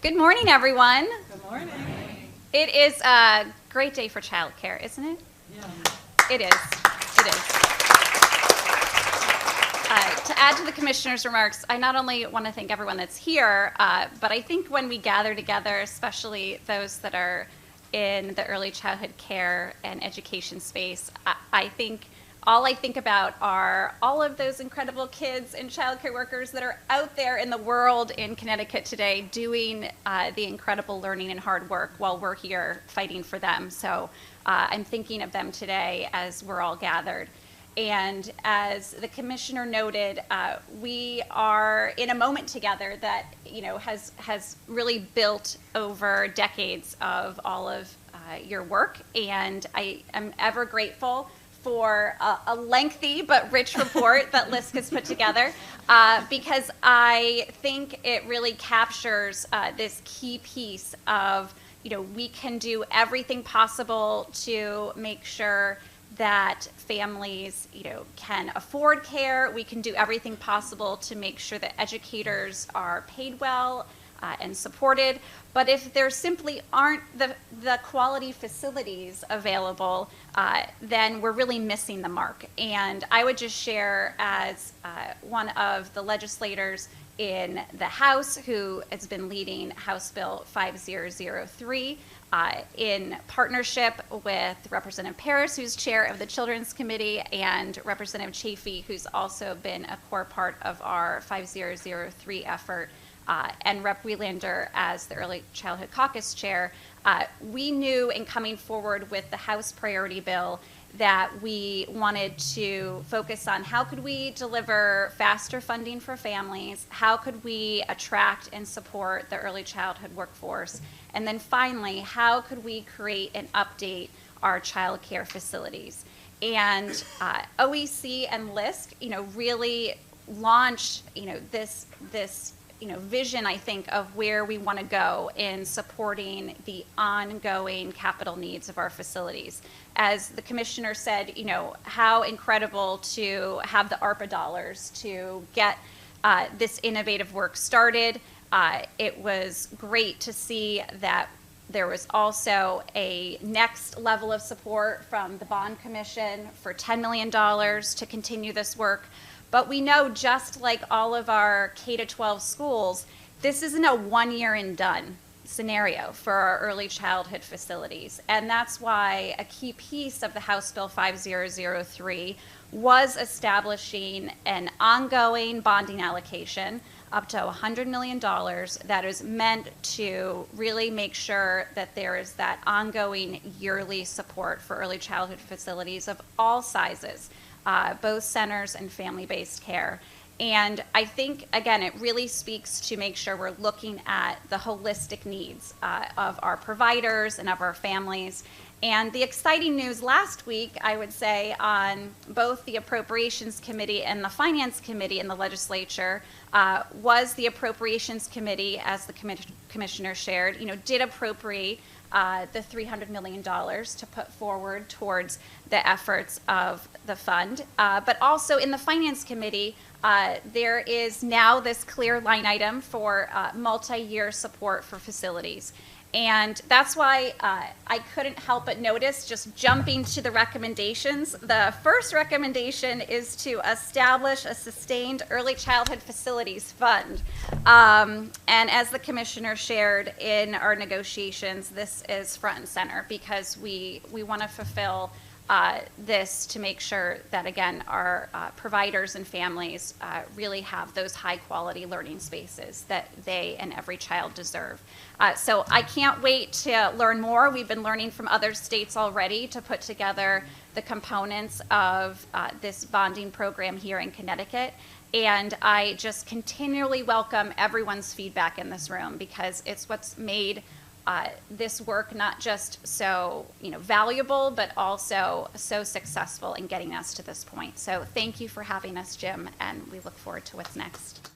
Good morning, everyone. Good morning. It is a great day for childcare, isn't it? Yeah. It is. It is. To add to the commissioner's remarks, I not only want to thank everyone that's here, but I think when we gather together, especially those that are in the early childhood care and education space, I think all I think about are all of those incredible kids and childcare workers that are out there in the world in Connecticut today doing the incredible learning and hard work while we're here fighting for them. So I'm thinking of them today as we're all gathered. And as the commissioner noted, we are in a moment together that has really built over decades of all of your work, and I am ever grateful for a lengthy but rich report that LISC has put together, because I think it really captures this key piece of, we can do everything possible to make sure that families, can afford care. We can do everything possible to make sure that educators are paid well and supported. But if there simply aren't the quality facilities available, then we're really missing the mark. And I would just share, as one of the legislators in the House who has been leading House Bill 5003, in partnership with Representative Paris, who's chair of the Children's Committee, and Representative Chafee, who's also been a core part of our 5003 effort, and Rep. Wiehlander as the Early Childhood Caucus chair, we knew in coming forward with the House priority bill that we wanted to focus on how could we deliver faster funding for families, how could we attract and support the early childhood workforce, and then finally, how could we create and update our child care facilities. And OEC and LISC, really launched, this vision, I think, of where we want to go in supporting the ongoing capital needs of our facilities. As the commissioner said, how incredible to have the ARPA dollars to get this innovative work started. It was great to see that there was also a next level of support from the Bond Commission for $10 million to continue this work. But we know, just like all of our K-12 schools, this isn't a one-year and done scenario for our early childhood facilities. And that's why a key piece of the House Bill 5003 was establishing an ongoing bonding allocation up to $100 million that is meant to really make sure that there is that ongoing yearly support for early childhood facilities of all sizes, both centers and family-based care. And I think, again, it really speaks to make sure we're looking at the holistic needs of our providers and of our families. And the exciting news last week, I would say, on both the Appropriations Committee and the Finance Committee in the legislature, was the Appropriations Committee, as the commissioner shared, did appropriate the $300 million to put forward towards the efforts of the fund. But also in the Finance Committee, there is now this clear line item for multi-year support for facilities. And that's why I couldn't help but notice, just jumping to the recommendations, the first recommendation is to establish a sustained early childhood facilities fund. And as the commissioner shared in our negotiations, this is front and center because we want to fulfill this to make sure that, again, our providers and families really have those high quality learning spaces that they and every child deserve. So I can't wait to learn more. We've been learning from other states already to put together the components of this bonding program here in Connecticut. And I just continually welcome everyone's feedback in this room because it's what's made this work not just so valuable, but also so successful in getting us to this point. So thank you for having us, Jim, and we look forward to what's next.